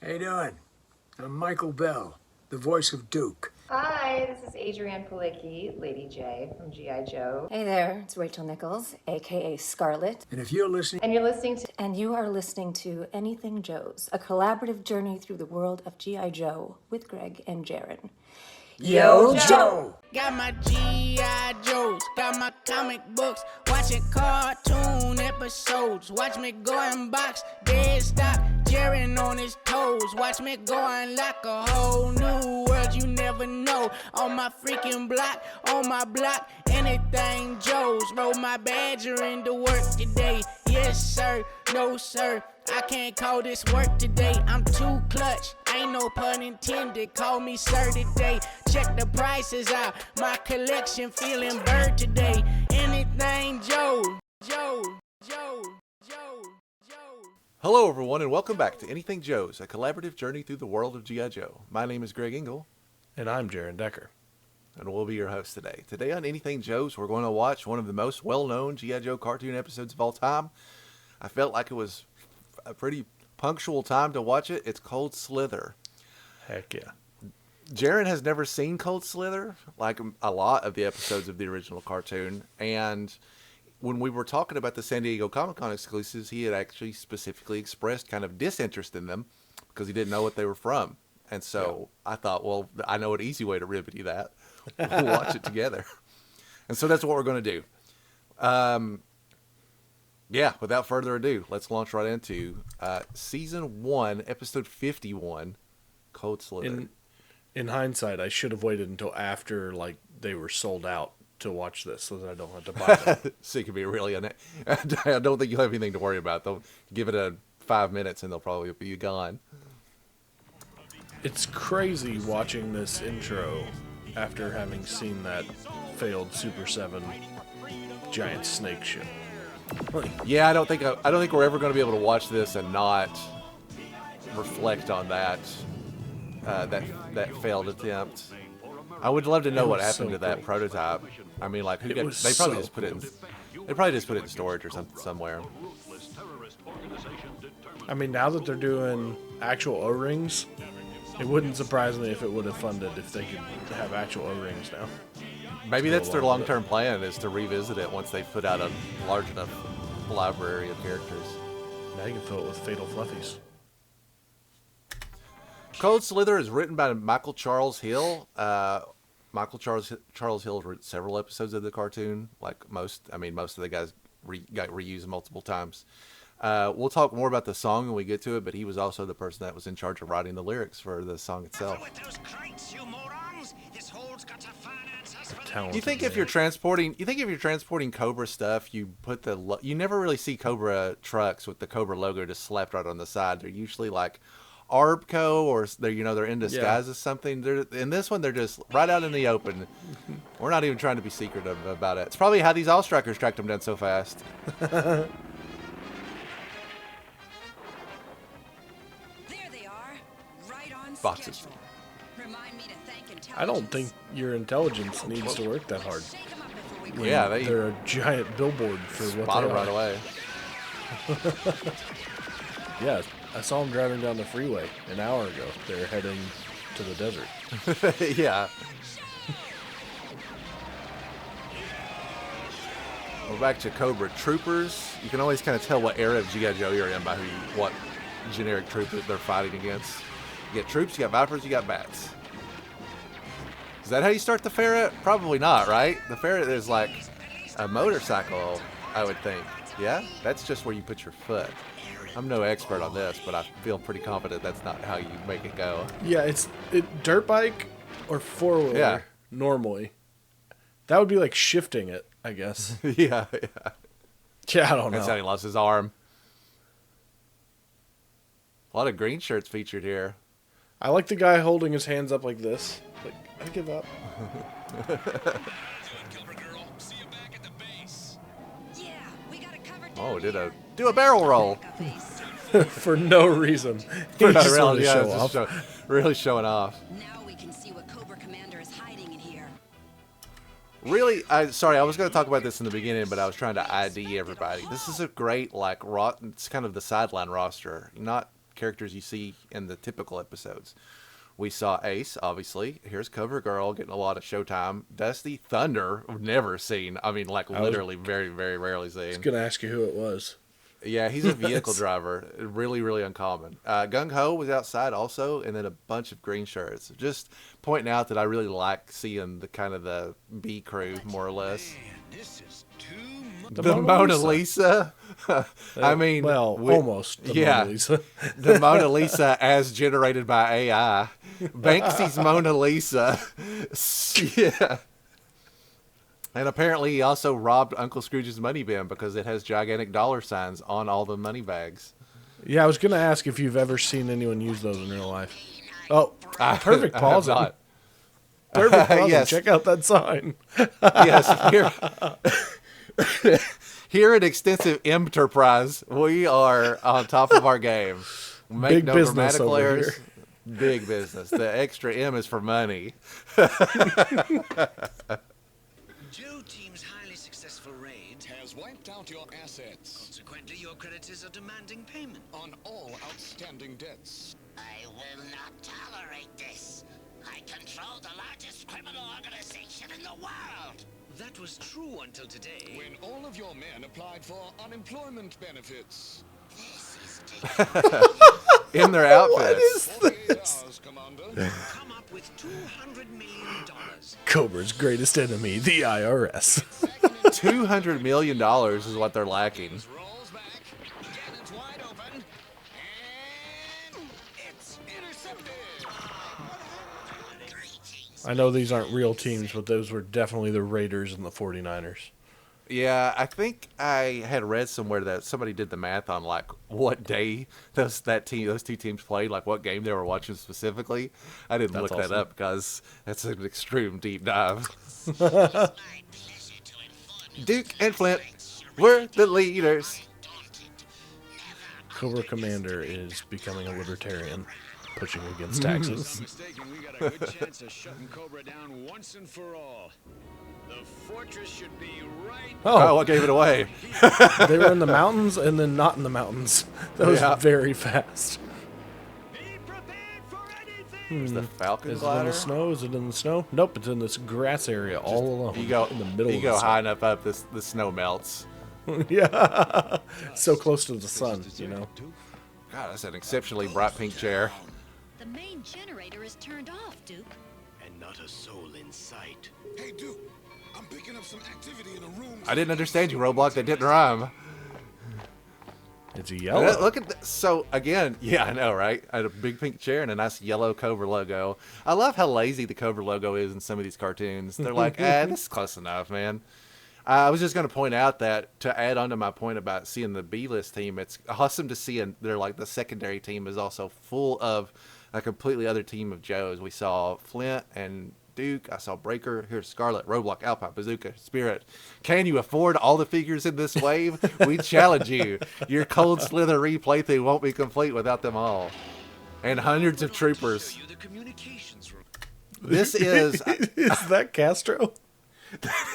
How you doing? I'm Michael Bell, the voice of Duke. Hi, this is Adrienne Palicki, Lady J from G.I. Joe. Hey there, it's Rachel Nichols, aka Scarlet. And if you're listening, And you're listening to And you are listening to Anything Joe's, a collaborative journey through the world of G.I. Joe with Greg and Jaren. Yo Joe! Got my G.I. Joes, got my comic books, watching cartoon episodes. Watch me go and box, dead stop, Jaren on his toes. Watch me go and lock a whole new world you never know. On my freaking block, on my block, anything Joe's. Roll my badger into work today. Yes, sir, no, sir. I can't call this work today. I'm too clutch. Ain't no pun intended. Call me sir today. Check the prices out. My collection feeling bird today. Anything Joe. Joe. Joe. Joe. Joe. Hello, everyone, and welcome back to Anything Joe's, a collaborative journey through the world of G.I. Joe. My name is Greg Engel, And I'm Jaren Decker. and we'll be your host today. Today on Anything Joe's, we're going to watch one of the most well-known G.I. Joe cartoon episodes of all time. I felt like it was a pretty punctual time to watch it. It's Cold Slither. Heck yeah. Jaren has never seen Cold Slither, like a lot of the episodes of the original cartoon, and when we were talking about the San Diego Comic-Con exclusives, he had actually specifically expressed kind of disinterest in them because he didn't know what they were from. And so I thought, well, I know an easy way to remedy that. We'll watch it together. And so that's what we're going to do. Yeah, without further ado, let's launch right into Season 1, Episode 51, Cold Slither. In hindsight, I should have waited until after they were sold out to watch this so that I don't have to buy them. So it could be really... I don't think you'll have anything to worry about. They'll give it 5 minutes and they'll probably be gone. It's crazy watching this intro after having seen that failed Super 7 giant snake ship. Yeah, I don't think we're ever going to be able to watch this and not reflect on that failed attempt. I would love to know what happened to that prototype. I mean, like, they probably just put it in storage or somewhere. I mean, now that they're doing actual O-rings, it wouldn't surprise me if it would have funded if they could have actual O-rings now. Maybe that's their long-term plan, is to revisit it once they put out a large enough library of characters. Now you can fill it with Fatal Fluffies. Cold Slither is written by Michael Charles Hill. Michael Charles Hill wrote several episodes of the cartoon. Like most of the guys got reused multiple times. We'll talk more about the song when we get to it, but he was also the person that was in charge of writing the lyrics for the song itself. You think if you're transporting Cobra stuff, you put you never really see Cobra trucks with the Cobra logo just slapped right on the side. They're usually like Arbco, or they're in disguise as something. In this one, they're just right out in the open. We're not even trying to be secretive about it. It's probably how these All-Strikers tracked them down so fast. There they are, right on Boxes. schedule. Remind me to thank intelligence. I don't think your intelligence needs to work that hard. Shake 'em up before we go. Yeah, They're a giant billboard for what spot they them are. right away. Yeah, I saw them driving down the freeway an hour ago. They're heading to the desert. Yeah. We're back to Cobra Troopers. You can always kind of tell what era of G.I. Joe you're in by what generic troop that they're fighting against. You get troops, you got Vipers, you got Bats. Is that how you start the ferret? Probably not, right? The ferret is like a motorcycle, I would think. Yeah? That's just where you put your foot. I'm no expert on this, but I feel pretty confident that's not how you make it go. Yeah, it's dirt bike or four-wheeler Yeah. normally. That would be like shifting it, I guess. Yeah. Yeah, I don't That's how know. he lost his arm. A lot of green shirts featured here. I like the guy holding his hands up like this. Like, I give up. Yeah, we got it covered Oh, down do a barrel roll. For no reason. He Really, just wanted to yeah, show it's off. just really showing off. Now we can see what Cobra Commander is hiding in here. Really, sorry, I was going to talk about this in the beginning, but I was trying to ID everybody. This is a great, it's kind of the sideline roster. Not characters you see in the typical episodes. We saw Ace, obviously. Here's Cover Girl getting a lot of showtime. Dusty Thunder, never seen. I mean, like literally very, very rarely seen. I was gonna ask you who it was. Yeah, he's a vehicle driver. Really, really uncommon. Gung Ho was outside also, and then a bunch of green shirts. Just pointing out that I really like seeing the kind of the B crew, more or less. The Mona Lisa. I mean, well, almost. The Mona Lisa. The Mona Lisa as generated by AI. Banksy's Mona Lisa. Yeah. And apparently he also robbed Uncle Scrooge's money bin because it has gigantic dollar signs on all the money bags. Yeah, I was going to ask if you've ever seen anyone use those in real life. Oh, perfect pause. Perfect pause. Yes. Check out that sign. Yes. Here at Extensive Enterprise, we are on top of our game. Make Big no business over errors. here. Big business. The extra M is for money. Joe team's highly successful raid has wiped out your assets. Consequently, your creditors are demanding payment On all outstanding debts. I will not tolerate this. I control the largest criminal organization in the world. That was true until today. When all of your men applied for unemployment benefits. This is In their outfits. 48 hours, Commander. Come up with $200 million. Cobra's greatest enemy, the IRS. $200 million is what they're lacking. Rolls back. Cannons wide open. And it's intercepted. I know these aren't real teams, but those were definitely the Raiders and the 49ers. Yeah, I think I had read somewhere that somebody did the math on like what day those two teams played, like what game they were watching specifically. I didn't look that up because that's an extreme deep dive. Duke and Flint were the leaders. Cobra Commander is becoming a libertarian, pushing against taxes. Mistaken, we got a good chance of shutting Cobra down once and for all. The fortress should be right. Oh, what gave it away? They were in the mountains and then not in the mountains. That was very fast. Be prepared for anything. Is the Falcon Is it in glider? the snow? Is it in the snow? Nope, it's in this grass area all alone. You go in the middle. You of go the high enough up, the snow melts. Yeah, so close to the sun, you know. God, that's an exceptionally bright pink chair. The main generator is turned off, Duke. And not a soul in sight. Hey, Duke. I'm picking up some activity in a room. I didn't understand you, Roblox. That didn't rhyme. It's a yellow. Look at so again. Yeah, I know, right? I had a big pink chair and a nice yellow Cobra logo. I love how lazy the Cobra logo is in some of these cartoons. They're like, this is close enough, man. I was just going to point out that to add on to my point about seeing the B-list team, it's awesome to see they're like the secondary team is also full of a completely other team of Joes. We saw Flint and Duke. I saw Breaker. Here's Scarlet, Roblox, Alpine, Bazooka, Spirit. Can you afford all the figures in this wave? We challenge you. Your Cold Slither replay thing won't be complete without them all. And hundreds of troopers. This is... Is that Castro?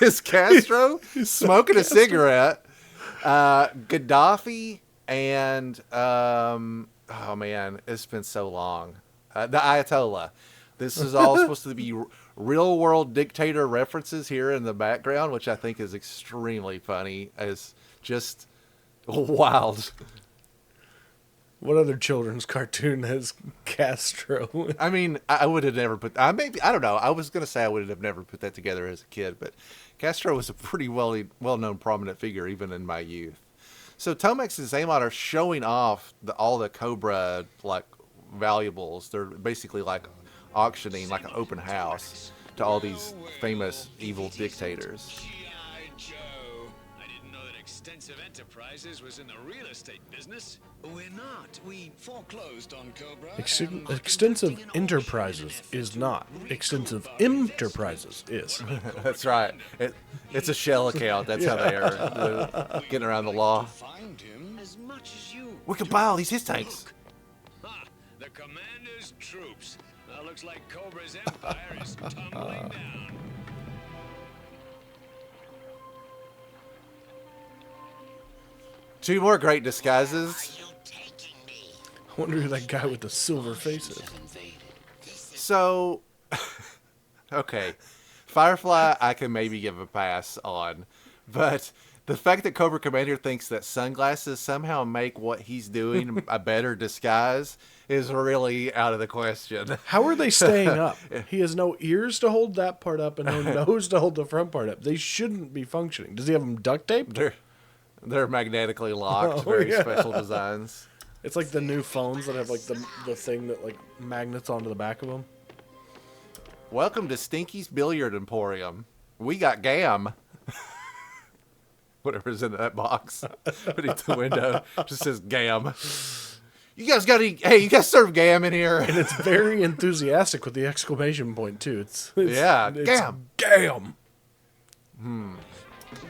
Is Castro smoking a cigarette. Gaddafi and... oh, man. It's been so long. The Ayatollah. This is all supposed to be real-world dictator references here in the background, which I think is extremely funny. As just wild. What other children's cartoon has Castro? I mean, I would have never put... I don't know. I was going to say I would have never put that together as a kid, but Castro was a pretty well-known prominent figure even in my youth. So Tomex and Zaymot are showing off all the Cobra like valuables. They're basically like auctioning like an open house to all these famous evil dictators. I didn't know that Extensive Enterprises was in the real estate business. We're not. We foreclosed on Cobra. Extensive Enterprises is not. Extensive Enterprises is. That's right. It's a shell account. That's how they are getting around the law. Find him. As much as you. We could buy all these his tanks. Ha! The commander's troops. Now looks like Cobra's empire is tumbling down. Two more great disguises. wonder who that guy with the silver face is. So, okay. Firefly, I can maybe give a pass on. But the fact that Cobra Commander thinks that sunglasses somehow make what he's doing a better disguise is really out of the question. How are they staying up? He has no ears to hold that part up and no nose to hold the front part up. They shouldn't be functioning. Does he have them duct taped? They're magnetically locked, very special designs. It's like the new phones that have like the thing that like magnets onto the back of them. Welcome to Stinky's Billiard Emporium. We got gam. Whatever's in that box beneath the window just says gam. You guys got any? Hey, you guys serve gam in here? And it's very enthusiastic with the exclamation point too. It's gam. Gam.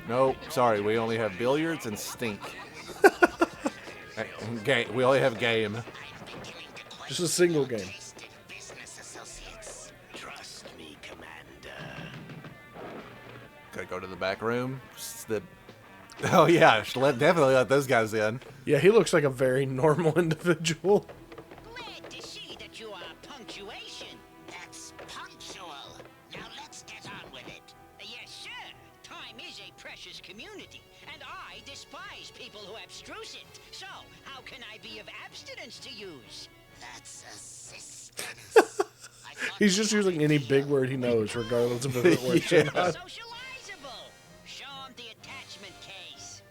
Nope, sorry, we only have billiards and stink. We only have game. Just a single game. Trust me, Commander. Gotta go to the back room. Oh yeah, definitely let those guys in. Yeah, he looks like a very normal individual. Glad to see that you are punctuation. That's punctual. Now let's get on with it. Yes, sir. Time is a precious community, and I despise people who abstruse it. So, how can I be of abstinence to use? That's assistance. He's just using any big word he knows, regardless of if it works or not. Socializable. Show him the attachment case.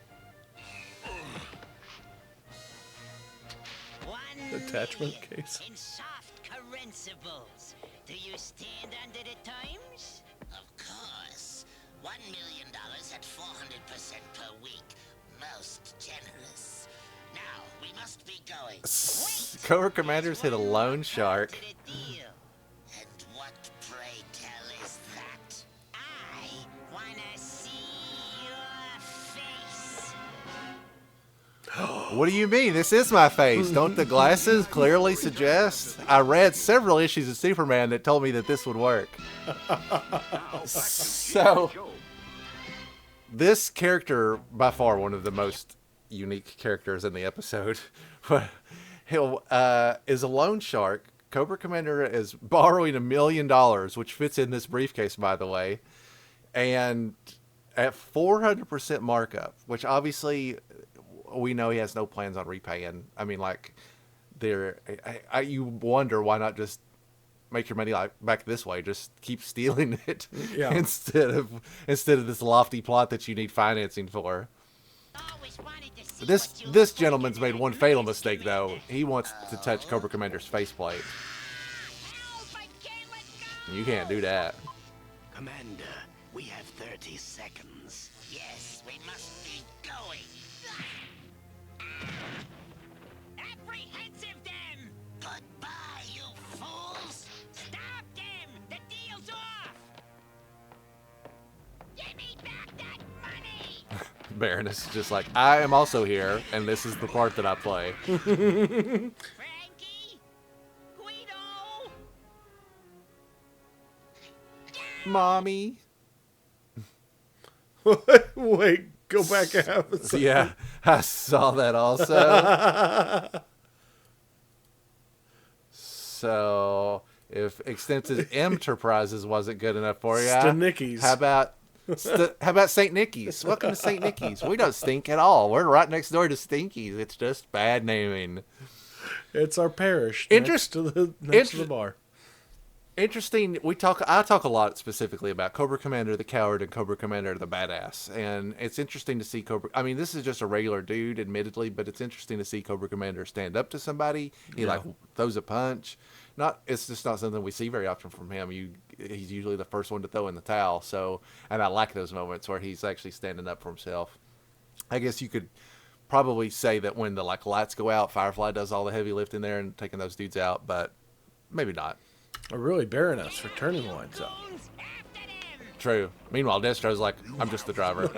Attachment case. In soft caressibles. Do you stand under the times? Of course. $1 million at 400% per week. Most generous. Now, we must be going. Cobra Commander's hit a loan shark. And what, pray tell, is that? I wanna see your face. What do you mean? This is my face. Don't the glasses clearly suggest? I read several issues of Superman that told me that this would work. So, this character, by far one of the most unique characters in the episode, is a loan shark. Cobra Commander is borrowing $1 million, which fits in this briefcase, by the way, and at 400% markup, which obviously we know he has no plans on repaying. I mean, like, you wonder why not just make your money back this way. Just keep stealing it instead of this lofty plot that you need financing for. This gentleman's made one fatal mistake, though. He wants to touch Cobra Commander's faceplate. You can't do that. Commander, we have 30 seconds. Yes, we must be going. Apprehensive them! Goodbye, you fools! Stop them! The deal's off! Give me back that money! Baroness is just like, I am also here, and this is the part that I play. Frankie? Guido? Mommy? Wait, go back a half a second. Yeah, I saw that also. So, if Extensive Enterprises wasn't good enough for you, Stanicki's. how about St. Nickey's? Welcome to St. Nickey's. We don't stink at all. We're right next door to Stinky's. It's just bad naming. It's our parish next to the bar. Interesting. I talk a lot specifically about Cobra Commander the Coward and Cobra Commander the Badass, and it's interesting to see Cobra. I mean, this is just a regular dude, admittedly, but it's interesting to see Cobra Commander stand up to somebody. He throws a punch. It's just not something we see very often from him. He's usually the first one to throw in the towel. So, and I like those moments where he's actually standing up for himself. I guess you could probably say that when the lights go out, Firefly does all the heavy lifting there and taking those dudes out, but maybe not. Or really Baroness for turning the lights up. True. Meanwhile, Destro's like, I'm just the driver.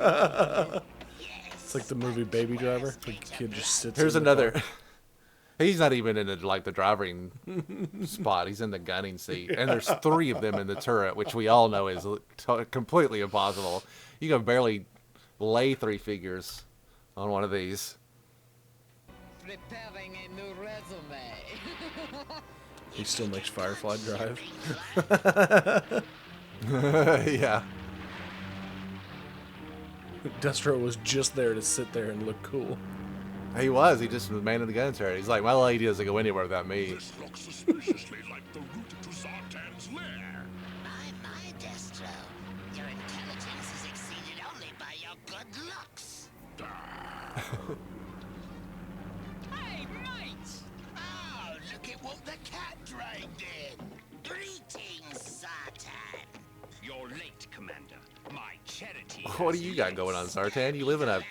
It's like the movie Baby Driver. The kid just sits. Here's in the another. car. He's not even in the driving spot. He's in the gunning seat, and there's 3 of them in the turret, which we all know is completely impossible. You can barely lay 3 figures on one of these. preparing a new resume. He still makes Firefly Drive. Yeah. Destro was just there to sit there and look cool. He was. He just was man of the gun turret. He's like, my lady doesn't go anywhere without me. This looks suspiciously like the route to Zartan's lair. My Destro. Your intelligence is exceeded only by your good looks. Hey, mate! Oh, look at what the cat dragged in. Greetings, Zartan. You're late, Commander. My charity. What do you got going on, Zartan? You live in a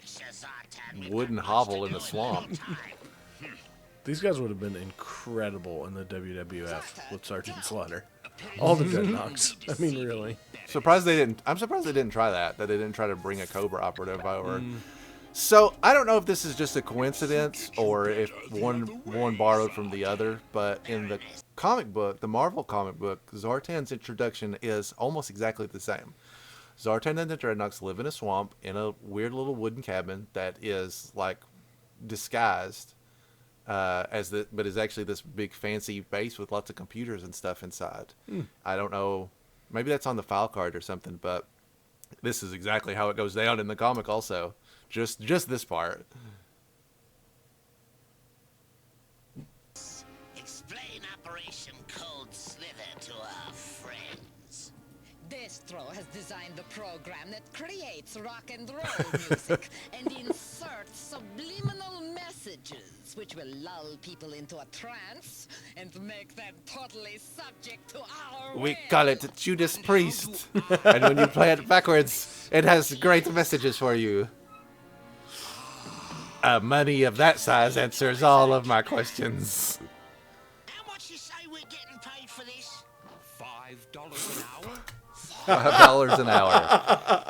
wooden hovel in the swamp. These guys would have been incredible in the WWF with Sergeant Slaughter. All the good knocks. I mean, really. Surprised they didn't. I'm surprised they didn't try that. That they didn't try to bring a Cobra operative over. So I don't know if this is just a coincidence or if one borrowed from the other. But in the comic book, the Marvel comic book, Zartan's introduction is almost exactly the same. Zartan and the Dreadnoks live in a swamp in a weird little wooden cabin that is like disguised but is actually this big fancy base with lots of computers and stuff inside. I don't know, maybe that's on the file card or something, but this is exactly how it goes down in the comic also. Just this part. Explain Operation Cold Slither to our friends. Destro has designed the program that creates rock and roll music and inserts subliminal messages which will lull people into a trance and make them totally subject to our We will. call it Judas Priest. And when you play it backwards, it has great messages for you. Money of that size answers all of my questions. How much you say we're getting paid for this? $5 an hour? $5 an hour.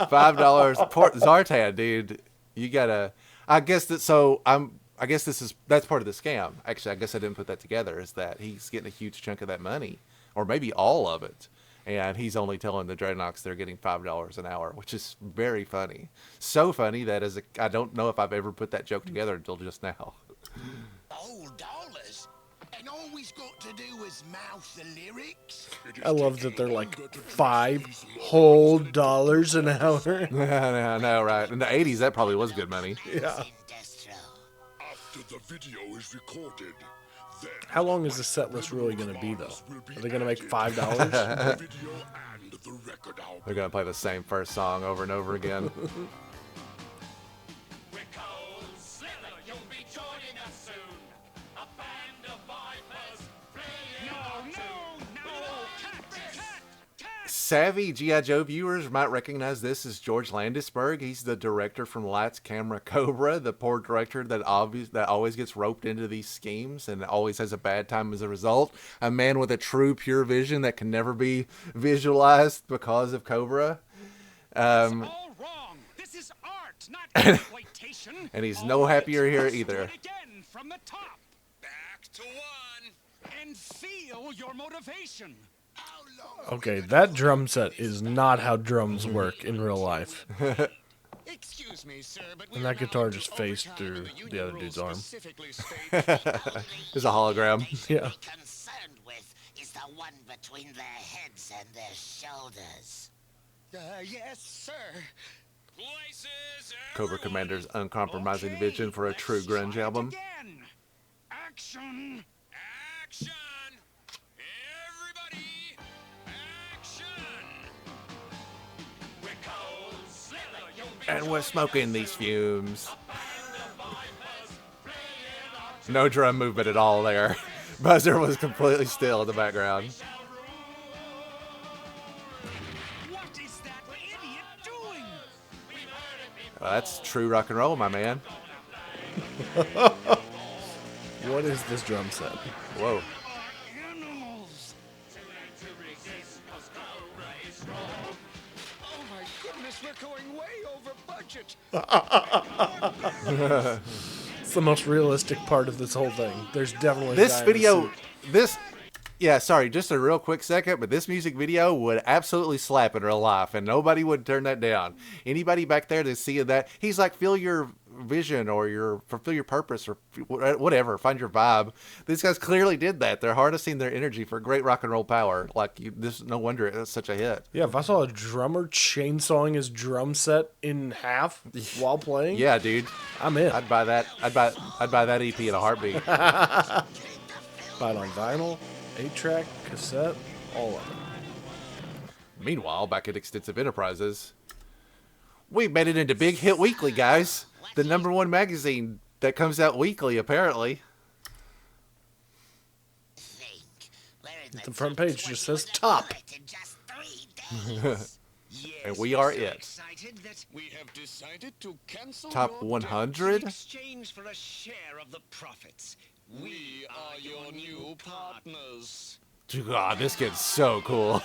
$5. Zartan, dude. You gotta. I guess that. So I guess that's part of the scam. Actually, I guess I didn't put that together. Is that he's getting a huge chunk of that money, or maybe all of it, and he's only telling the Dreadnoks they're getting $5 an hour, which is very funny. So funny that I don't know if I've ever put that joke together until just now. Oh, dollars? And all we've got to do is mouth the lyrics? I love that they're like $5 whole an hour. I know, right? In the 80s, that probably was good money. Yeah. After the video is recorded, then How long is the set list really going to be, though? Are they going to make $5? the video and the record album. They're gonna play the same first song over and over again. Savvy G.I. Joe viewers might recognize this as George Landisberg. He's the director from Lights, Camera, Cobra, the poor director that always gets roped into these schemes and always has a bad time as a result. A man with a true pure vision that can never be visualized because of Cobra. All wrong. This is art, not exploitation. And he's no happier here either. Again from the top. Back to one. And feel your motivation. Okay, that drum set is not how drums work in real life. Excuse me, sir, but And that guitar just phased through the other dude's arm. It's a hologram. Yeah. Concerned with is the one between their heads and their shoulders. Yes, sir. Cobra Commander's uncompromising vision for a true grunge album. Again. Action. Action. Everybody. Action. We're cold, Slither, you'll be And we're smoking these fumes. No drum movement at all there. Buzzer was completely still in the background. What is that idiot doing? Well, that's true rock and roll, my man. What is this drum set? Whoa. Animals. Oh my goodness, we're going way over budget. It's the most realistic part of this whole thing. There's definitely a This guy in a video, suit. yeah, sorry, just a real quick second, but this music video would absolutely slap in real life, and nobody would turn that down. Anybody back there that's seeing that, he's like, feel your vision or fulfill your purpose or whatever, find your vibe. These guys clearly did that. They're harnessing their energy for great rock and roll power. This no wonder it's such a hit. Yeah, if I saw a drummer chainsawing his drum set in half while playing, yeah, dude, I'm in. I'd buy that. I'd buy that EP in a heartbeat. Buy it on vinyl, 8-track, cassette, all of it. Meanwhile, back at Extensive Enterprises, we made it into Big Hit Weekly, guys. The #1 magazine that comes out weekly, apparently. The front page just says top. And we are it. We have decided to cancel Top your 100? debt in exchange for a share of the profits. We are your new partners. God, this kid's so cool.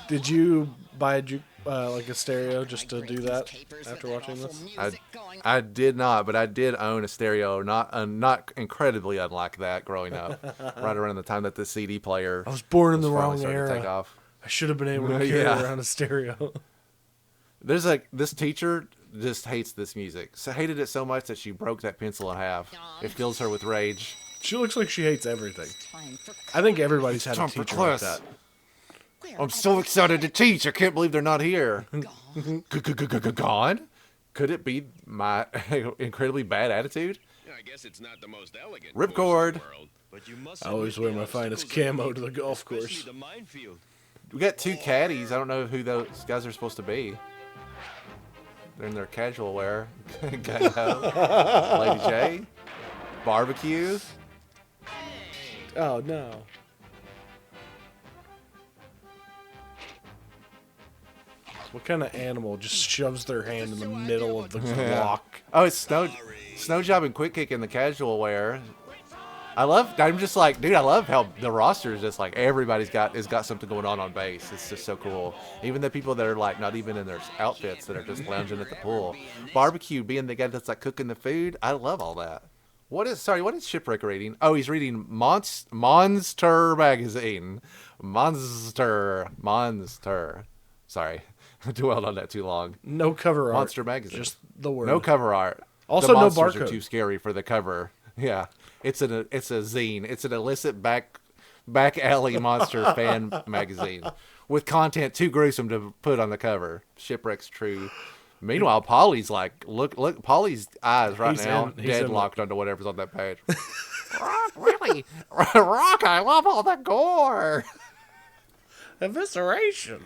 Did you buy a stereo just to do that after watching this? I did not, but I did own a stereo, not incredibly unlike that growing up. Right around the time that the CD player. I was born in the wrong starting to take era. off. I should have been able to carry around a stereo. There's this teacher just hates this music. So hated it so much that she broke that pencil in half. It fills her with rage. She looks like she hates everything. I think everybody's had a teacher like that. I'm so excited to teach. I can't believe they're not here. Gone? Could it be my incredibly bad attitude? I guess it's not the most elegant Ripcord. I always wear my finest camo to the golf course. We got 2 caddies. I don't know who those guys are supposed to be. They're in their casual wear. Lady J. Barbecue. Oh, no. What kind of animal just shoves their hand in the middle of the block? Oh, it's Snow Job and Quick Kick in the casual wear. I'm just like, dude, I love how the roster is just like everybody's got something going on base. It's just so cool. Even the people that are like not even in their outfits that are just lounging at the pool. Barbecue being the guy that's like cooking the food. I love all that. What is Shipwreck reading? Oh, he's reading Monster magazine. Monster. Sorry, I dwelled on that too long. No cover art. Monster magazine. Just the word. No cover art. Also, the no monsters barcode. are too scary for the cover. Yeah, it's a zine. It's an illicit back alley monster fan magazine with content too gruesome to put on the cover. Shipwreck's true. Meanwhile, Polly's like, look, Polly's eyes right now deadlocked onto whatever's on that page. Rock, really? Rock, I love all the gore. Evisceration.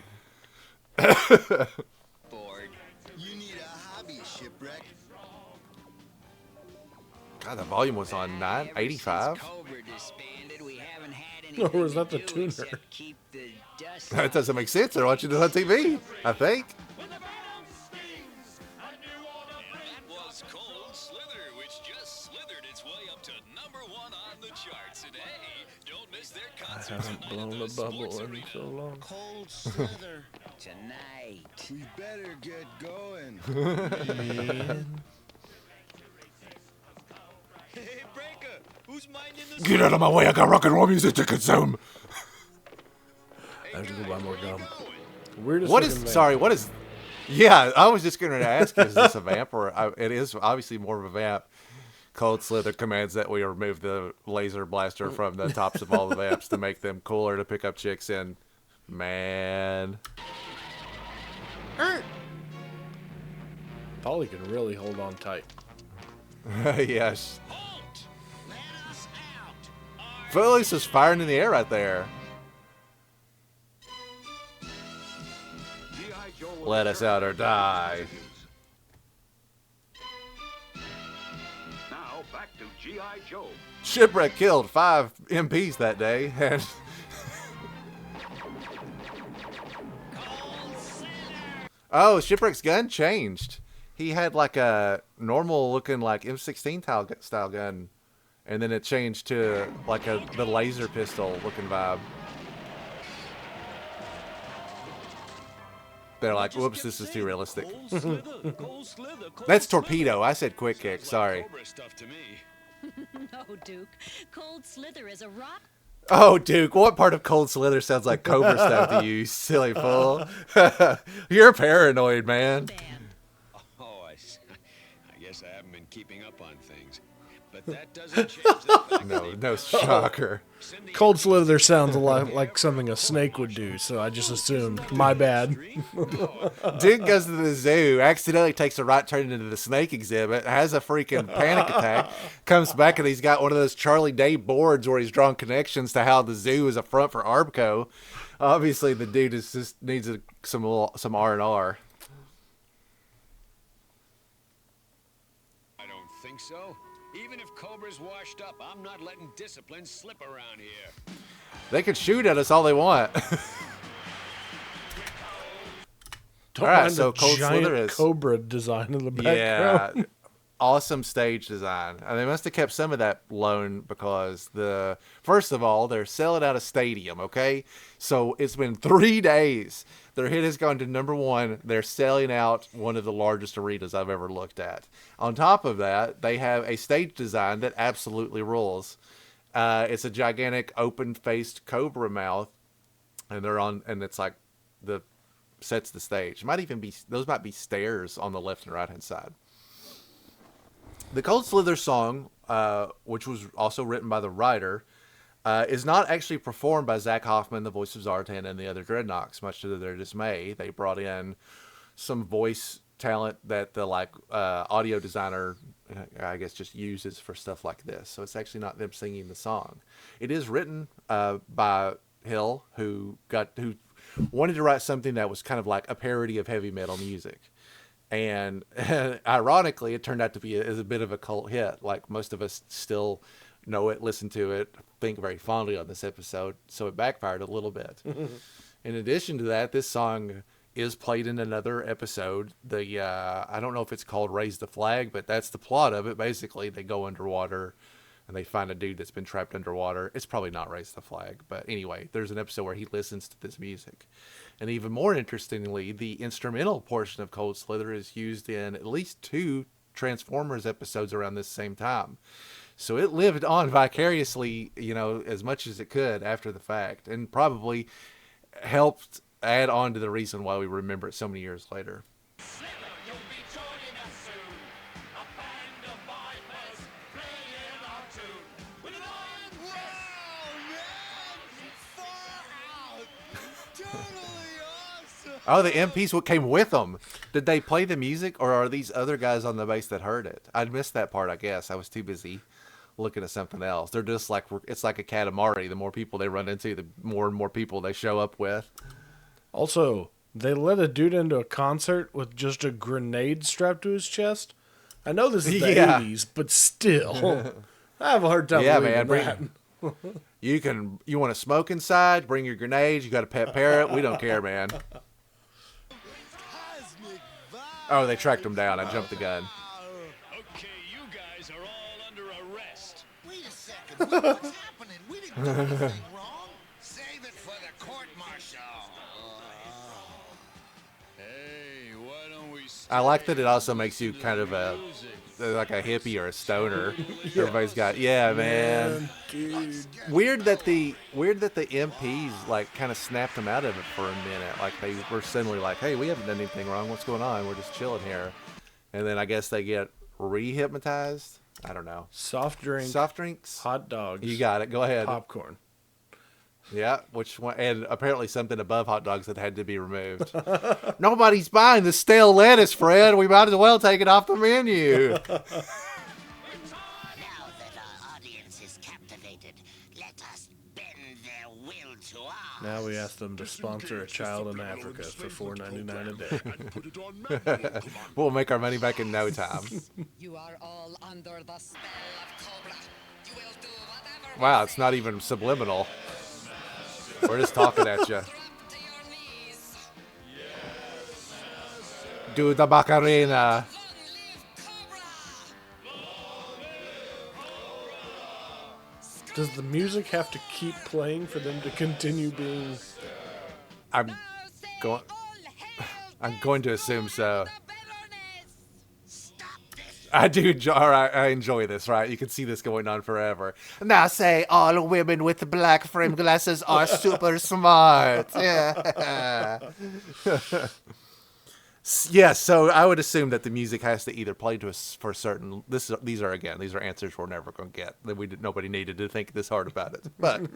Bored. You need a hobby, Shipwreck. God, the volume was on 985. Or was that the tuner? That doesn't make sense. They're watching it on TV, I think. That was Cold Slither, which just slithered its way up to #1 on the charts today. Don't miss their concert. I haven't blown a bubble in so long. Cold Slither. Tonight. We better get going. Hey, Breaker, who's minding the Get out of my way. I got rock and roll music to consume. I have to go buy more gum. Weirdest What looking is, van. sorry, what is, yeah, I was just going to ask, is this a vamp or, it is obviously more of a vamp. Cold Slither commands that we remove the laser blaster from the tops of all the vamps to make them cooler to pick up chicks in. Man. Polly can really hold on tight. Yes. Footloose is firing in the air right there. Let us out or die. Now back to G.I. Joe. Shipwreck killed 5 MPs that day, and oh, Shipwreck's gun changed. He had like a normal looking like M16 style gun, and then it changed to like the laser pistol looking vibe. They're like, whoops, this is too realistic. That's Torpedo. I said Quick Kick. Sorry. No, Duke. Cold Slither is a rock. Oh, Duke, what part of Cold Slither sounds like Cobra stuff to you, silly fool? You're paranoid, man. Oh, I see. guess I haven't been keeping up on things. But that doesn't change the fact No shocker. Cold Slither sounds a lot like something a snake would do, so I just assumed. My bad. Dude goes to the zoo, accidentally takes a right turn into the snake exhibit, has a freaking panic attack, comes back and he's got one of those Charlie Day boards where he's drawn connections to how the zoo is a front for Arbco. Obviously, the dude just needs some R&R. I don't think so. Even if Cobra's washed up, I'm not letting discipline slip around here. They could shoot at us all they want. Don't all right, mind so the Cold giant Slither is cobra design in the background. Yeah, awesome stage design. And they must have kept some of that loan because first of all, they're selling out a stadium, okay? So it's been 3 days. Their hit has gone to #1. They're selling out one of the largest arenas I've ever looked at. On top of that, they have a stage design that absolutely rules. It's a gigantic open-faced cobra mouth, and it's like sets the stage. Those might be stairs on the left and right hand side. The Cold Slither song, which was also written by the writer, is not actually performed by Zach Hoffman, the voice of Zartan, and the other Dreadnoks, much to their dismay. They brought in some voice talent that the audio designer, I guess, just uses for stuff like this. So it's actually not them singing the song. It is written by Hill, who wanted to write something that was kind of like a parody of heavy metal music. And ironically, it turned out to be a bit of a cult hit. Like, most of us still know it, listen to it, think very fondly on this episode. So it backfired a little bit. In addition to that, this song is played in another episode. I don't know if it's called Raise the Flag, but that's the plot of it. Basically, they go underwater and they find a dude that's been trapped underwater. It's probably not Raise the Flag, but anyway, there's an episode where he listens to this music. And even more interestingly, the instrumental portion of Cold Slither is used in at least 2 Transformers episodes around this same time. So it lived on vicariously, as much as it could after the fact, and probably helped add on to the reason why we remember it so many years later. Oh, the MPs came with them. Did they play the music, or are these other guys on the bass that heard it? I missed that part, I guess. I was too busy looking at something else. They're just like, it's like a Katamari. The more people they run into, the more and more people they show up with. Also, they let a dude into a concert with just a grenade strapped to his chest. I know this is the 80s, but still. I have a hard time believing that. You want to smoke inside? Bring your grenades. You got a pet parrot? We don't care, man. Oh, they tracked him down. I jumped the gun. Okay, you guys are all under arrest. Wait a second. What's happening? We didn't do anything wrong. Save it for the court-martial. Hey, why don't we... I like that it also makes you kind of like a hippie or a stoner. Everybody's got, man. Dude. Weird that the MPs like kind of snapped them out of it for a minute. Like, they were suddenly like, hey, we haven't done anything wrong. What's going on? We're just chilling here. And then I guess they get re-hypnotized. I don't know. Soft drinks, hot dogs. You got it. Go ahead. Popcorn. Yeah, which one? And apparently something above hot dogs that had to be removed. Nobody's buying the stale lettuce, Fred. We might as well take it off the menu. Now that our audience is captivated, let us bend their will to ours. Now we ask them to sponsor a child in Africa for $4.99 a day. We'll make our money back in no time. You are all under the spell of Cobra. You will do whatever. Wow, it's not even subliminal. We're just talking at you. Do the Macarena. Does the music have to keep playing for them to continue being... I'm going to assume so. I do. All right, I enjoy this, right? You can see this going on forever. Now say all women with black frame glasses are super smart. Yeah. Yes, so I would assume that the music has to either play to us for certain. These are answers we're never going to get. That nobody needed to think this hard about it. But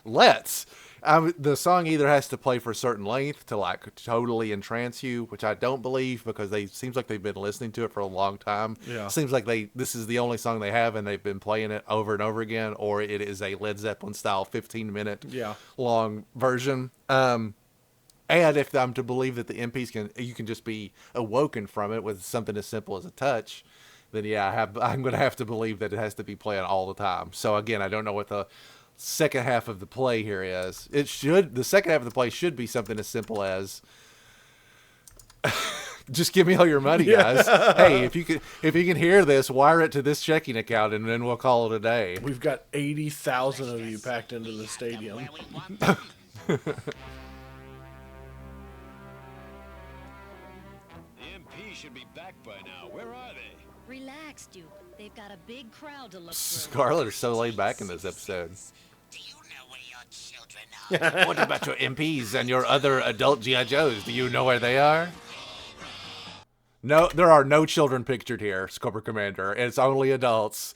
the song either has to play for a certain length to like totally entrance you, which I don't believe because seems like they've been listening to it for a long time. Yeah, seems like this is the only song they have and they've been playing it over and over again, or it is a Led Zeppelin style 15-minute long version. And if I'm to believe that the MPs you can just be awoken from it with something as simple as a touch, then I'm going to have to believe that it has to be playing all the time. So again, I don't know what the second half of the play here is. The second half of the play should be something as simple as just give me all your money, guys. Hey, if you can hear this, wire it to this checking account, and then we'll call it a day. We've got 80,000 of you packed into the stadium. Should be back by now. Where are they? Relax, Duke. They've got a big crowd to look through. Scarlet are so laid back in this episode. Do you know where your children are? What about your MPs and your other adult G.I. Joes? Do you know where they are? No, there are no children pictured here, Cobra Commander. It's only adults.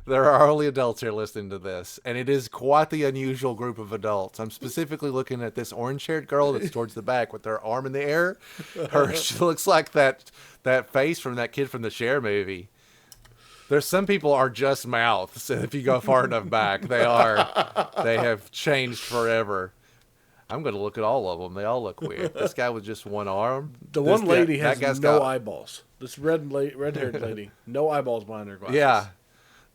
There are only adults here listening to this, and it is quite the unusual group of adults. I'm specifically looking at this orange-haired girl that's towards the back with her arm in the air. She looks like that face from that kid from the Cher movie. There's some people are just mouths. If you go far enough back, they have changed forever. I'm going to look at all of them. They all look weird. This guy with just one arm. One lady has no eyeballs. This red-haired lady, no eyeballs behind her glasses. Yeah.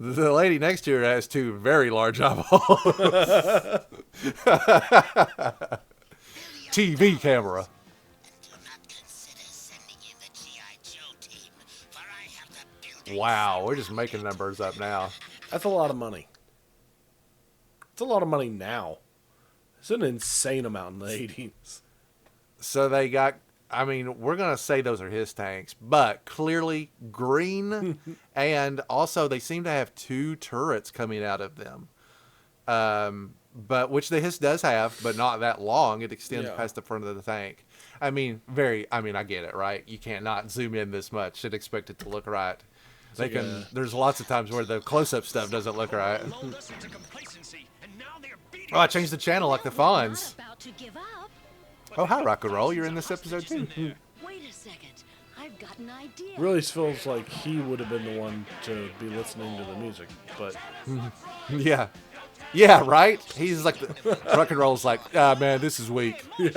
The lady next to her has two very large eyeballs. TV camera. Wow, we're just making numbers up now. That's a lot of money. It's a lot of money now. It's an insane amount in the 80s. So they got... we're going to say those are his tanks, but clearly green, and also they seem to have two turrets coming out of them, but which the his does have, but not that long. It extends past the front of the tank. I get it, right? You can't not zoom in this much and expect it to look right. There's lots of times where the close-up stuff doesn't look right. Oh, I changed the channel like the Fonz. Oh, hi, Rock and Roll. You're in this episode, too. Wait a second. I've got an idea. Really feels like he would have been the one to be listening to the music, but... Yeah. Yeah, right? He's like... Rock and Roll's like, man, this is weak. Right,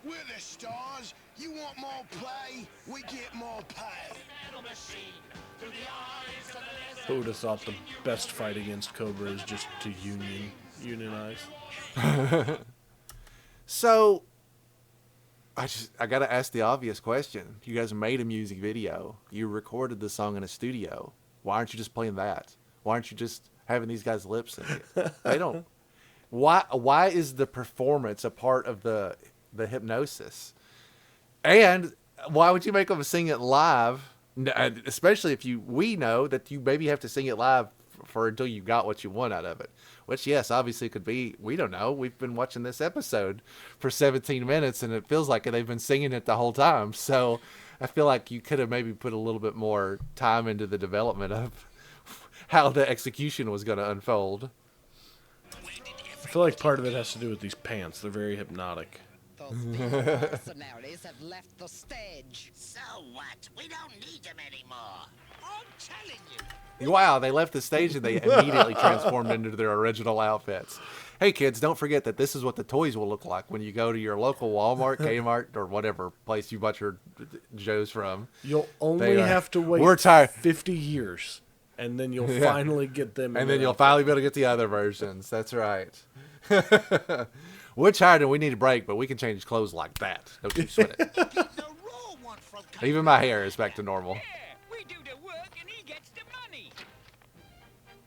we're the stars. You want more play? We get more pay. Who would have thought the best fight against Cobra is just to unionize? So, I gotta ask the obvious question. You guys made a music video. You recorded the song in a studio. Why aren't you just playing that? Why aren't you just having these guys lip sync it? They don't. Why is the performance a part of the hypnosis? And why would you make them sing it live? Especially if we know that you maybe have to sing it live for until you got what you want out of it. Which, yes, obviously could be, we don't know. We've been watching this episode for 17 minutes, and it feels like they've been singing it the whole time. So I feel like you could have maybe put a little bit more time into the development of how the execution was going to unfold. I feel like part of it has to do with these pants. They're very hypnotic. Those mercenaries have left the stage. So what? We don't need them anymore. I'm telling you. Wow, they left the stage and they immediately transformed into their original outfits. Hey kids, don't forget that this is what the toys will look like when you go to your local Walmart, Kmart, or whatever place you bought your Joes from. You'll only have to wait 50 years, and then you'll finally get them. And then you'll finally be able to get the other versions. That's right. We're tired and we need a break, but we can change clothes like that. Don't you sweat it. Even my hair is back to normal. Yeah, we do the work and he gets the money.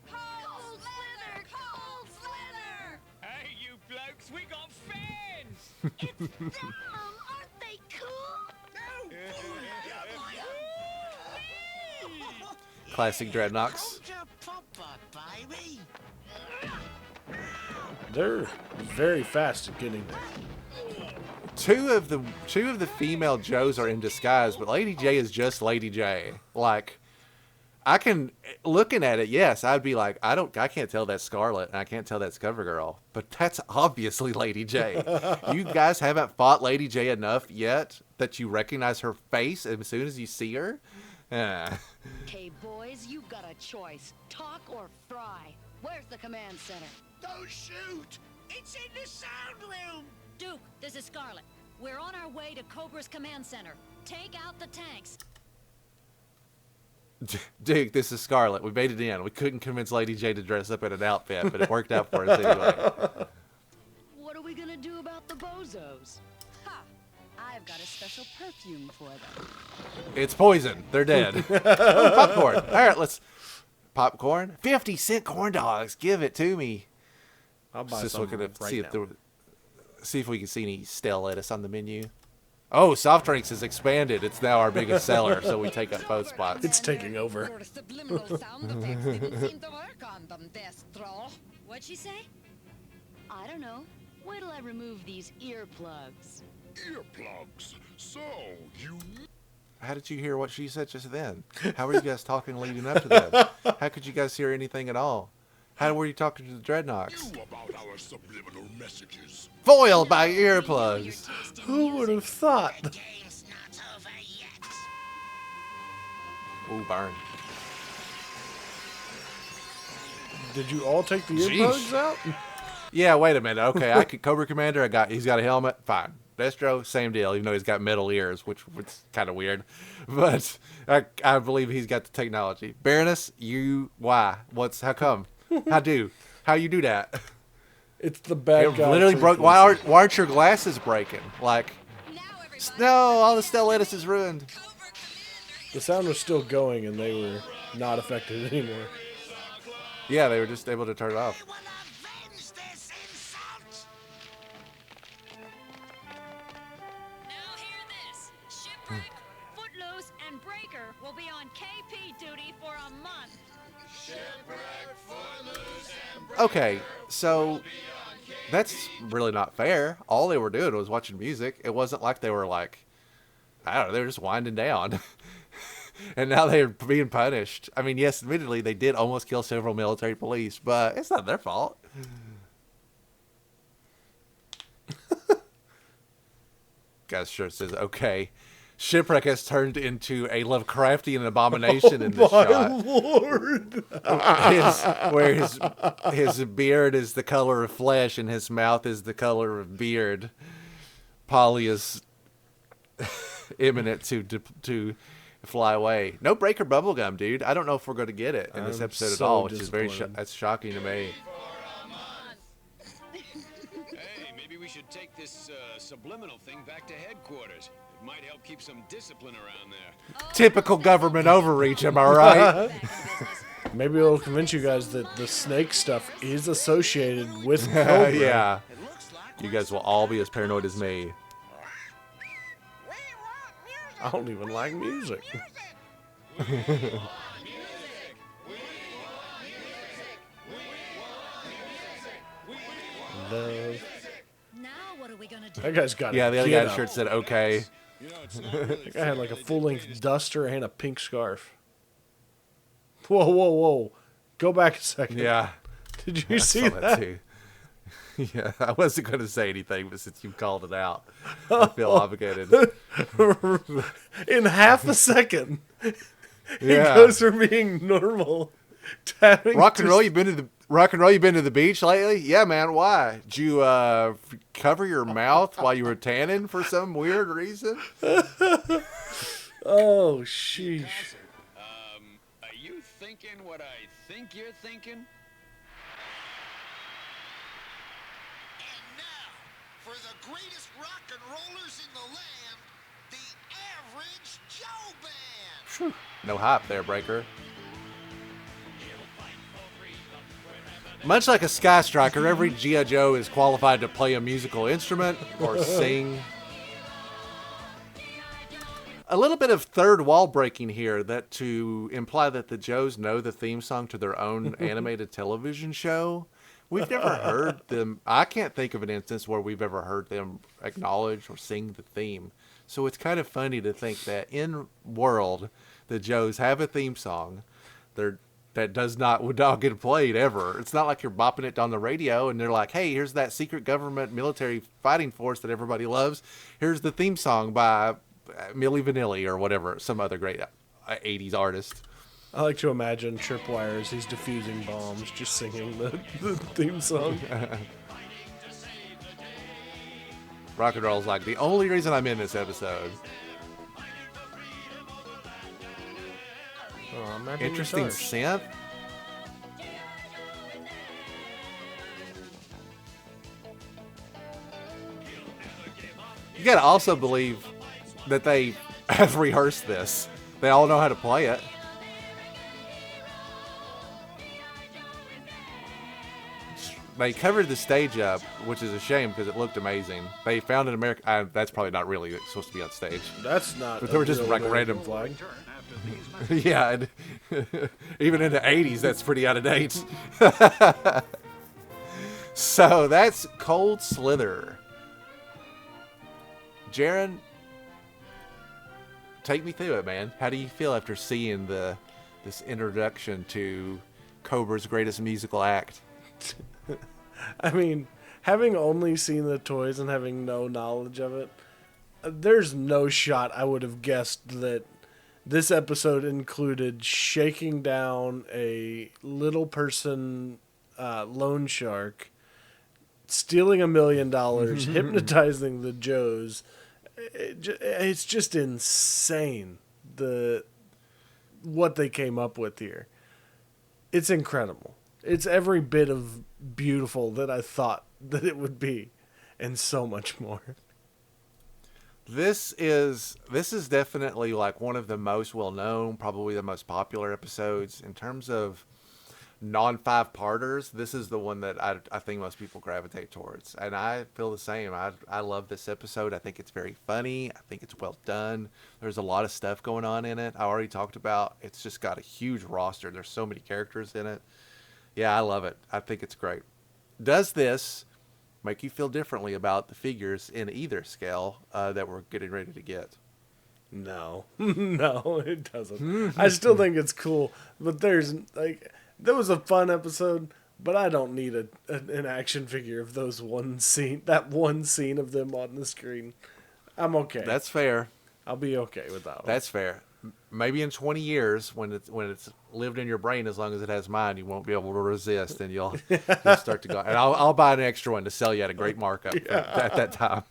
Cold Slither! Cold Slither! Hey, you blokes, we got fans. It's them! Aren't they cool? Classic Dreadnoughts. They're very fast at getting there. two of the female Joes are in disguise, but Lady J is just Lady J. Like, I can, looking at it, yes, I'd be like, I can't tell that's Scarlet, and I can't tell that's CoverGirl, but that's obviously Lady J. You guys haven't fought Lady J enough yet that you recognize her face as soon as you see her? Okay, boys, you've got a choice. Talk or fry. Where's the command center? Don't shoot! It's in the sound room! Duke, this is Scarlet. We're on our way to Cobra's command center. Take out the tanks. Duke, this is Scarlet. We made it in. We couldn't convince Lady J to dress up in an outfit, but it worked out for us anyway. What are we gonna do about the bozos? Ha! I've got a special perfume for them. It's poison. They're dead. Oh, popcorn. All right, let's... Popcorn? 50-cent corn dogs. Give it to me. I'll buy Just some looking to right see now. see if we can see any stale lettuce on the menu. Oh, soft drinks has expanded. It's now our biggest seller, so we take up both spots. It's taking over. Your subliminal sound effects didn't seem to work on them, Destro. What'd she say? I don't know. Wait till I remove these earplugs. Earplugs. So, you... How did you hear what she said just then? How were you guys talking leading up to that? How could you guys hear anything at all? How were you talking to the Dreadnoks? You about our subliminal messages. Foiled by earplugs. Who would have thought? Game's not over yet. Ooh, burn. Did you all take the earplugs out? Yeah, wait a minute. Okay, Cobra Commander, he's got a helmet. Fine. Destro, same deal, even though he's got metal ears, which was kind of weird. But I believe he's got the technology. Baroness, why? How come? How you do that? It's the bad guy. Literally broke. Why aren't your glasses breaking? Like, no, all the stale lettuce is ruined. The sound was still going, and they were not affected anymore. Yeah, they were just able to turn it off. Now hear this. Shipwreck, Footloose, and Breaker will be on KP duty for a month. Shipwreck, Footloose, and Breaker. Okay, so that's really not fair. All they were doing was watching music. It wasn't like they were like, I don't know, they were just winding down. And now they're being punished. I mean, yes, admittedly, they did almost kill several military police, but it's not their fault. Guys sure says, okay. Shipwreck has turned into a Lovecraftian abomination in this shot. Lord! Where his beard is the color of flesh and his mouth is the color of beard. Polly is imminent to fly away. No Breaker bubblegum, dude. I don't know if we're going to get it in this episode at all, which is that's shocking to me. Hey, maybe we should take this subliminal thing back to headquarters. It might help keep some discipline around there. Typical government overreach, am I right? Maybe it'll convince you guys that the snake stuff is associated with Cobra. Yeah. You guys will all be as paranoid as me. I don't even like music. Love. Now what are we gonna do? That guy's got Yeah, a the other get guy's up. shirt said okay. That guy had like a full-length duster and a pink scarf. Whoa, whoa, whoa. Go back a second. Yeah. Did you see saw that? too. Yeah, I wasn't going to say anything, but since you called it out, I feel obligated. In half a second, he Yeah. goes from being normal to having Rock and to- roll, you been to the beach lately? Yeah, man. Why? Did you cover your mouth while you were tanning for some weird reason? Oh, sheesh. Are you thinking what I think you're thinking? For the greatest rock and rollers in the land, the Average Joe Band. No hype there, Breaker. Much like a Sky Striker, every G.I. Joe is qualified to play a musical instrument or sing. A little bit of third wall breaking here, that to imply that the Joes know the theme song to their own animated television show, We've never heard them. I can't think of an instance where we've ever heard them acknowledge or sing the theme. So it's kind of funny to think that in world, the Joes have a theme song that would not get played ever. It's not like you're bopping it on the radio and they're like, hey, here's that secret government military fighting force that everybody loves. Here's the theme song by Milli Vanilli or whatever, some other great 80s artist. I like to imagine Tripwire as he's defusing bombs, just singing the theme song. Rock and roll's like the only reason I'm in this episode. Oh, interesting synth. You gotta also believe that they have rehearsed this. They all know how to play it. They covered the stage up, which is a shame because it looked amazing. They found an American. That's probably not really supposed to be on stage. That's not. But they were just like random flag. Yeah, even in the 80s, that's pretty out of date. So that's Cold Slither. Jaren, take me through it, man. How do you feel after seeing this introduction to Cobra's greatest musical act? I mean, having only seen the toys and having no knowledge of it, there's no shot I would have guessed that this episode included shaking down a little person loan shark, stealing $1 million, hypnotizing the Joes. It's just insane what they came up with here. It's incredible. It's every bit of beautiful that I thought that it would be, and so much more. This is definitely like one of the most well-known, probably the most popular episodes. In terms of non-5-parters, this is the one that I think most people gravitate towards. And I feel the same. I love this episode. I think it's very funny. I think it's well done. There's a lot of stuff going on in it. I already talked about. It's just got a huge roster. There's so many characters in it. Yeah, I love it. I think it's great. Does this make you feel differently about the figures in either scale that we're getting ready to get? No. No, it doesn't. I still think it's cool, but that was a fun episode, but I don't need an action figure of that one scene of them on the screen. I'm okay. That's fair. I'll be okay with that one. That's fair. Maybe in 20 years, when it's lived in your brain as long as it has mine, you won't be able to resist, and you'll start to go. And I'll buy an extra one to sell you at a great markup at that time.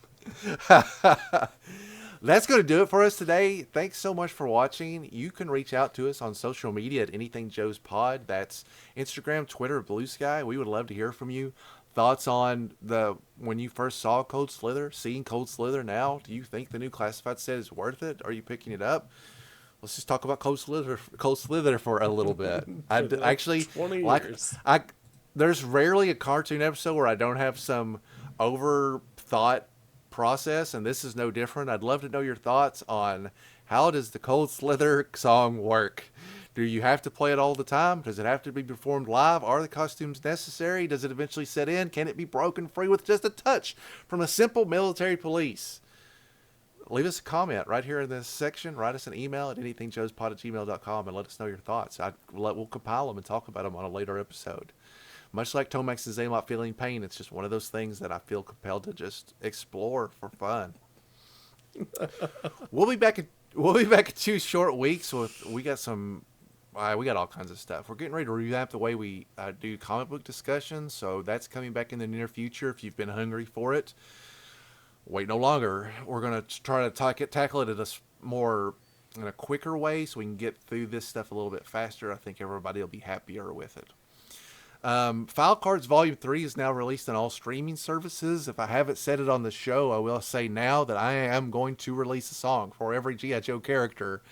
That's going to do it for us today. Thanks so much for watching. You can reach out to us on social media at Anything Joe's Pod. That's Instagram, Twitter, Blue Sky. We would love to hear from you. Thoughts on when you first saw Cold Slither, seeing Cold Slither now? Do you think the new classified set is worth it? Are you picking it up? Let's just talk about Cold Slither for a little bit. I actually 20 years. There's rarely a cartoon episode where I don't have some overthought process, and this is no different. I'd love to know your thoughts on how does the Cold Slither song work? Do you have to play it all the time? Does it have to be performed live? Are the costumes necessary? Does it eventually set in? Can it be broken free with just a touch from a simple military police? Leave us a comment right here in this section. Write us an email at anythingjoespod@gmail.com and let us know your thoughts. We'll compile them and talk about them on a later episode. Much like Tomex's I'm Not Feeling Pain, it's just one of those things that I feel compelled to just explore for fun. We'll be back in 2 short weeks. We got all kinds of stuff. We're getting ready to revamp the way we do comic book discussions, so that's coming back in the near future. If you've been hungry for it, wait no longer. We're going to try to tackle it in a quicker way so we can get through this stuff a little bit faster. I think everybody will be happier with it. File Cards Volume 3 is now released on all streaming services. If I haven't said it on the show, I will say now that I am going to release a song for every G.I. Joe character.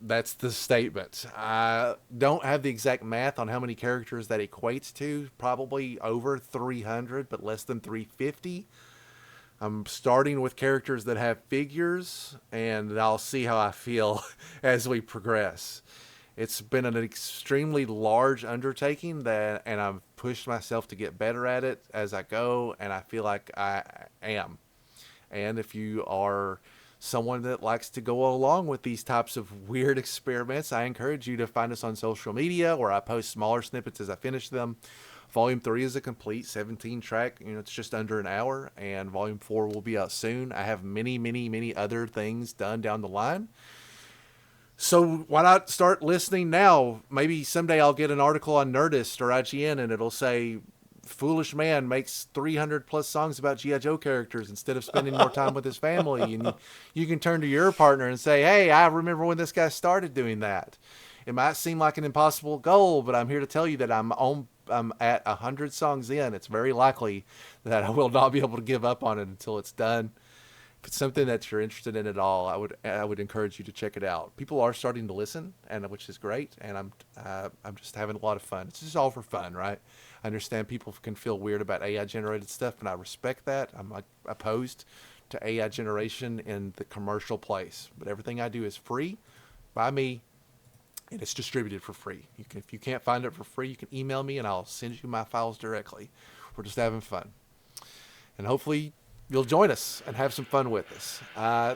That's the statement. I don't have the exact math on how many characters that equates to. Probably over 300, but less than 350. I'm starting with characters that have figures, and I'll see how I feel as we progress. It's been an extremely large undertaking and I've pushed myself to get better at it as I go, and I feel like I am. And if you are someone that likes to go along with these types of weird experiments, I encourage you to find us on social media, where I post smaller snippets as I finish them. Volume 3 is a complete 17-track. It's just under an hour, and Volume 4 will be out soon. I have many other things done down the line. So why not start listening now? Maybe someday I'll get an article on Nerdist or IGN and it'll say, foolish man makes 300 plus songs about G.I. Joe characters instead of spending more time with his family. And you can turn to your partner and say, hey, I remember when this guy started doing that. It might seem like an impossible goal, but I'm here to tell you that I'm at 100 songs in. It's very likely that I will not be able to give up on it until it's done. If it's something that you're interested in at all, I would encourage you to check it out. People are starting to listen, which is great, and I'm just having a lot of fun. It's just all for fun, right? I understand people can feel weird about AI generated stuff, and I respect that. I'm opposed to AI generation in the commercial place, but everything I do is free by me, and it's distributed for free. If you can't find it for free, you can email me, and I'll send you my files directly. We're just having fun, and hopefully you'll join us and have some fun with us.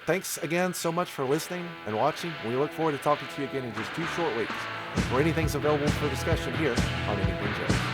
Thanks again so much for listening and watching. We look forward to talking to you again in just 2 short weeks, where anything's available for discussion here on Anything Joe.